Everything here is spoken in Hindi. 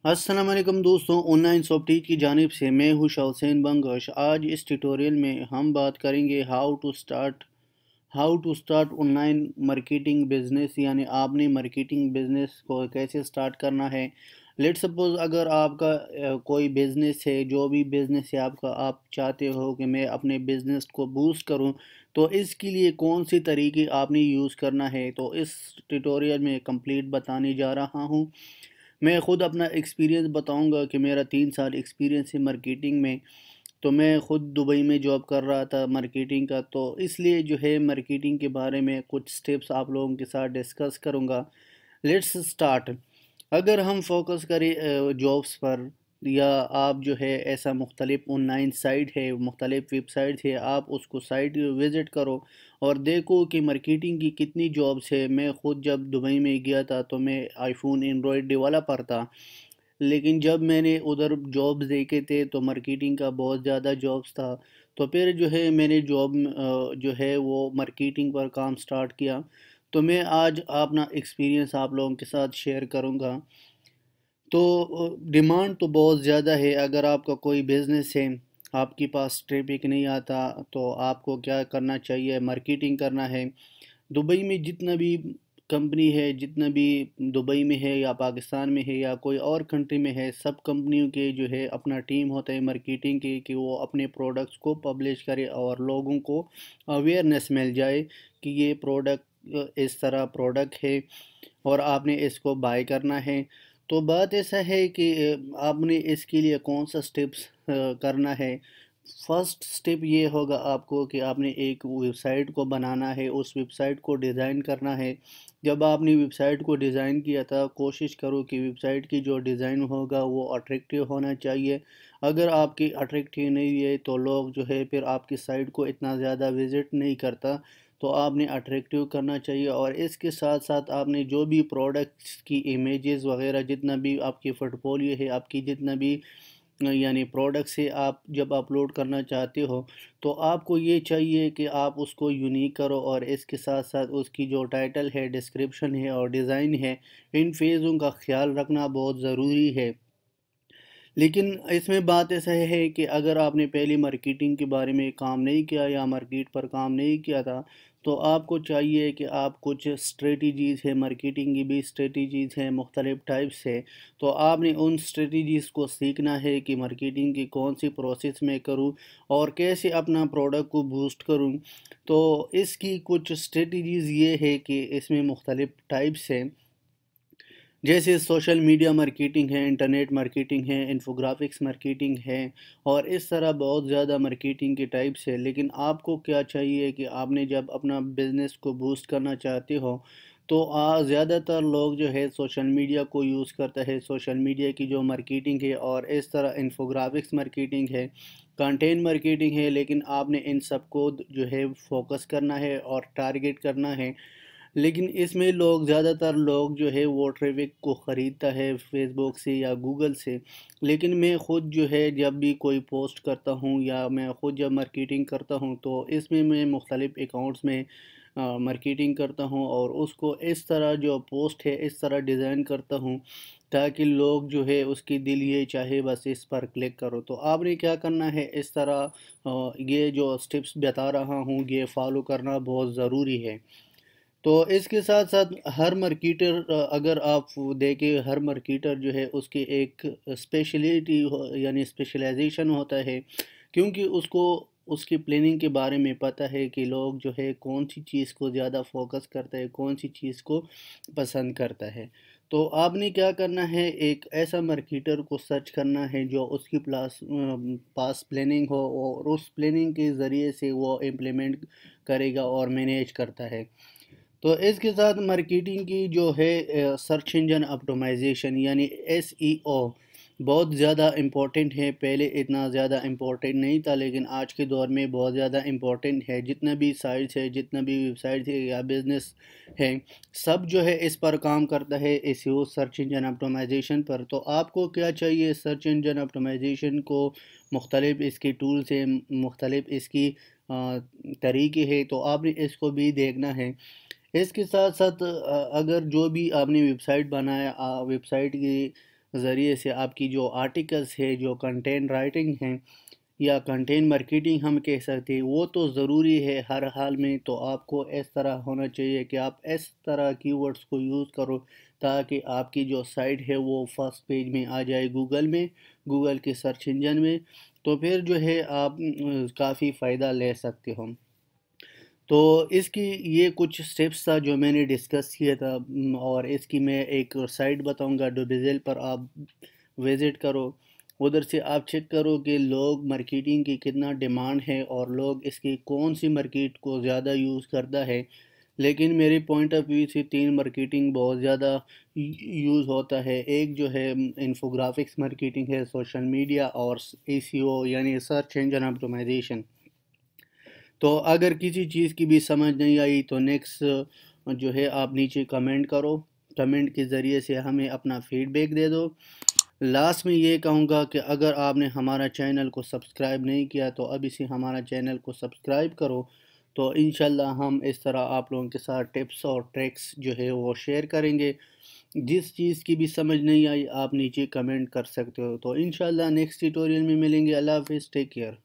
अस्सलाम वालेकुम दोस्तों, ऑनलाइन सॉफ्टवेयर की जानिब से मैं हूं शाहसैन बंगश। आज इस ट्यूटोरियल में हम बात करेंगे how to start online marketing business, यानी आपने मार्केटिंग बिजनेस को कैसे स्टार्ट करना है। लेट सपोज अगर आपका कोई बिजनेस है, जो भी बिजनेस है आपका, आप चाहते हो कि मैं अपने बिजनेस को बूस्ट करूं, तो इसके लिए कौन सी तरीके आपने यूज़ करना है, तो इस ट्यूटोरियल में कंप्लीट बताने जा रहा हूं। मैं ख़ुद अपना एक्सपीरियंस बताऊंगा कि मेरा 3 साल एक्सपीरियंस है मार्केटिंग में। तो मैं ख़ुद दुबई में जॉब कर रहा था मार्केटिंग का, तो इसलिए जो है मार्केटिंग के बारे में कुछ स्टेप्स आप लोगों के साथ डिस्कस करूंगा। Let's start. अगर हम फोकस करें जॉब्स पर, या आप जो है ऐसा मुख्तलिफ ऑनलाइन साइट है, मुख्तलिफ वेबसाइट है, आप उसको साइट विज़िट करो और देखो कि मार्केटिंग की कितनी जॉब्स है। मैं ख़ुद जब दुबई में गया था तो मैं आईफोन एंड्रॉयड डेवलपर था, लेकिन जब मैंने उधर जॉब्स देखे थे तो मार्केटिंग का बहुत ज़्यादा जॉब्स था। तो फिर जो है मैंने जॉब जो है वो मार्केटिंग पर काम स्टार्ट किया। तो मैं आज अपना एक्सपीरियंस आप लोगों के साथ शेयर करूंगा। तो डिमांड तो बहुत ज़्यादा है। अगर आपका कोई बिज़नेस है, आपके पास ट्रैफिक नहीं आता, तो आपको क्या करना चाहिए, मार्केटिंग करना है। दुबई में जितना भी कंपनी है, जितना भी दुबई में है या पाकिस्तान में है या कोई और कंट्री में है, सब कंपनियों के जो है अपना टीम होता है मार्केटिंग के, कि वो अपने प्रोडक्ट्स को पब्लिश करे और लोगों को अवेयरनेस मिल जाए कि ये प्रोडक्ट इस तरह प्रोडक्ट है और आपने इसको बाय करना है। तो बात ऐसा है कि आपने इसके लिए कौन सा स्टेप्स करना है। फर्स्ट स्टेप ये होगा आपको कि आपने एक वेबसाइट को बनाना है, उस वेबसाइट को डिज़ाइन करना है। जब आपने वेबसाइट को डिज़ाइन किया था, कोशिश करो कि वेबसाइट की जो डिज़ाइन होगा वो अट्रैक्टिव होना चाहिए। अगर आपकी अट्रैक्टिव नहीं है तो लोग जो है फिर आपकी साइट को इतना ज़्यादा विज़िट नहीं करता। तो आपने अट्रैक्टिव करना चाहिए, और इसके साथ साथ आपने जो भी प्रोडक्ट्स की इमेजेस वगैरह, जितना भी आपकी पोर्टफोलियो है, आपकी जितना भी यानी प्रोडक्ट्स है, आप जब अपलोड करना चाहते हो तो आपको ये चाहिए कि आप उसको यूनिक करो, और इसके साथ साथ उसकी जो टाइटल है, डिस्क्रिप्शन है और डिज़ाइन है, इन फेज़ों का ख्याल रखना बहुत ज़रूरी है। लेकिन इसमें बात ऐसा है कि अगर आपने पहले मार्केटिंग के बारे में काम नहीं किया या मार्केट पर काम नहीं किया था, तो आपको चाहिए कि आप कुछ स्ट्रेटजीज़ है, मार्केटिंग की भी स्ट्रेटजीज़ हैं, मुख्तलिफ टाइप्स है। तो आपने उन स्ट्रेटजीज़ को सीखना है कि मार्केटिंग की कौन सी प्रोसेस में करूं और कैसे अपना प्रोडक्ट को बूस्ट करूं। तो इसकी कुछ स्ट्रेटजीज़ ये है कि इसमें मुख्तलिफ टाइप्स हैं, जैसे सोशल मीडिया मार्केटिंग है, इंटरनेट मार्केटिंग है, इन्फोग्राफिक्स मार्केटिंग है, और इस तरह बहुत ज़्यादा मार्केटिंग के टाइप्स है। लेकिन आपको क्या चाहिए कि आपने जब अपना बिज़नेस को बूस्ट करना चाहते हो, तो ज़्यादातर लोग जो है सोशल मीडिया को यूज़ करता है, सोशल मीडिया की जो मार्केटिंग है, और इस तरह इन्फोग्राफिक्स मार्केटिंग है, कंटेंट मार्केटिंग है। लेकिन आपने इन सबको जो है फोकस करना है और टारगेट करना है। लेकिन इसमें ज़्यादातर लोग जो है वो ट्रैफिक को ख़रीदता है फेसबुक से या गूगल से। लेकिन मैं ख़ुद जो है जब भी कोई पोस्ट करता हूँ या मैं ख़ुद जब मार्केटिंग करता हूँ, तो इसमें मैं मुख्तलिफ़ अकाउंट्स में मार्केटिंग करता हूँ, और उसको इस तरह जो पोस्ट है इस तरह डिज़ाइन करता हूँ ताकि लोग जो है उसकी दिल ये चाहे बस इस पर क्लिक करो। तो आपने क्या करना है, इस तरह ये जो स्टेप्स बता रहा हूँ ये फॉलो करना बहुत ज़रूरी है। तो इसके साथ साथ हर मार्केटर, अगर आप देखें, हर मार्केटर जो है उसकी एक स्पेशलिटी यानी स्पेशलाइजेशन होता है, क्योंकि उसको उसकी प्लानिंग के बारे में पता है कि लोग जो है कौन सी चीज़ को ज़्यादा फोकस करता है, कौन सी चीज़ को पसंद करता है। तो आपने क्या करना है, एक ऐसा मार्केटर को सर्च करना है जो उसकी पास प्लानिंग हो, और उस प्लानिंग के ज़रिए से वो इम्प्लीमेंट करेगा और मैनेज करता है। तो इसके साथ मार्केटिंग की जो है सर्च इंजन ऑप्टिमाइजेशन यानी एसईओ बहुत ज़्यादा इम्पोर्टेंट है। पहले इतना ज़्यादा इम्पोर्टेंट नहीं था, लेकिन आज के दौर में बहुत ज़्यादा इम्पोर्टेंट है। जितना भी साइट्स है, जितना भी वेबसाइट है या बिज़नेस है, सब जो है इस पर काम करता है, एसईओ सर्च इंजन ऑप्टिमाइजेशन पर। तो आपको क्या चाहिए, सर्च इंजन ऑप्टिमाइजेशन को मुख्तलिफ इसके टूल्स हैं, मुख्तलिफ इसकी तरीके हैं, तो आपने इसको भी देखना है। इसके साथ साथ अगर जो भी आपने वेबसाइट बनाया, वेबसाइट की ज़रिए से आपकी जो आर्टिकल्स है, जो कंटेंट राइटिंग है या कंटेंट मार्केटिंग हम कह सकते हैं, वो तो ज़रूरी है हर हाल में। तो आपको इस तरह होना चाहिए कि आप इस तरह कीवर्ड्स को यूज़ करो ताकि आपकी जो साइट है वो फर्स्ट पेज में आ जाए गूगल में, गूगल के सर्च इंजन में। तो फिर जो है आप काफ़ी फ़ायदा ले सकते हो। तो इसकी ये कुछ स्टेप्स था जो मैंने डिस्कस किया था, और इसकी मैं एक साइट बताऊंगा, डुबिज़ल पर आप विज़िट करो। उधर से आप चेक करो कि लोग मार्केटिंग की कितना डिमांड है और लोग इसकी कौन सी मार्केट को ज़्यादा यूज़ करता है। लेकिन मेरे पॉइंट ऑफ व्यू से तीन मार्केटिंग बहुत ज़्यादा यूज़ होता है। एक जो है इंफोग्राफिक्स मार्केटिंग है, सोशल मीडिया, और एसीओ यानी सर्च इंजन ऑप्टिमाइजेशन। तो अगर किसी चीज़ की भी समझ नहीं आई तो नेक्स्ट जो है आप नीचे कमेंट करो। कमेंट के ज़रिए से हमें अपना फीडबैक दे दो। लास्ट में ये कहूँगा कि अगर आपने हमारा चैनल को सब्सक्राइब नहीं किया तो अभी से हमारा चैनल को सब्सक्राइब करो। तो इंशाल्लाह हम इस तरह आप लोगों के साथ टिप्स और ट्रिक्स जो है वो शेयर करेंगे। जिस चीज़ की भी समझ नहीं आई आप नीचे कमेंट कर सकते हो। तो इंशाल्लाह नेक्स्ट ट्यूटोरियल में मिलेंगे। अल्लाह हाफिज़, टेक केयर।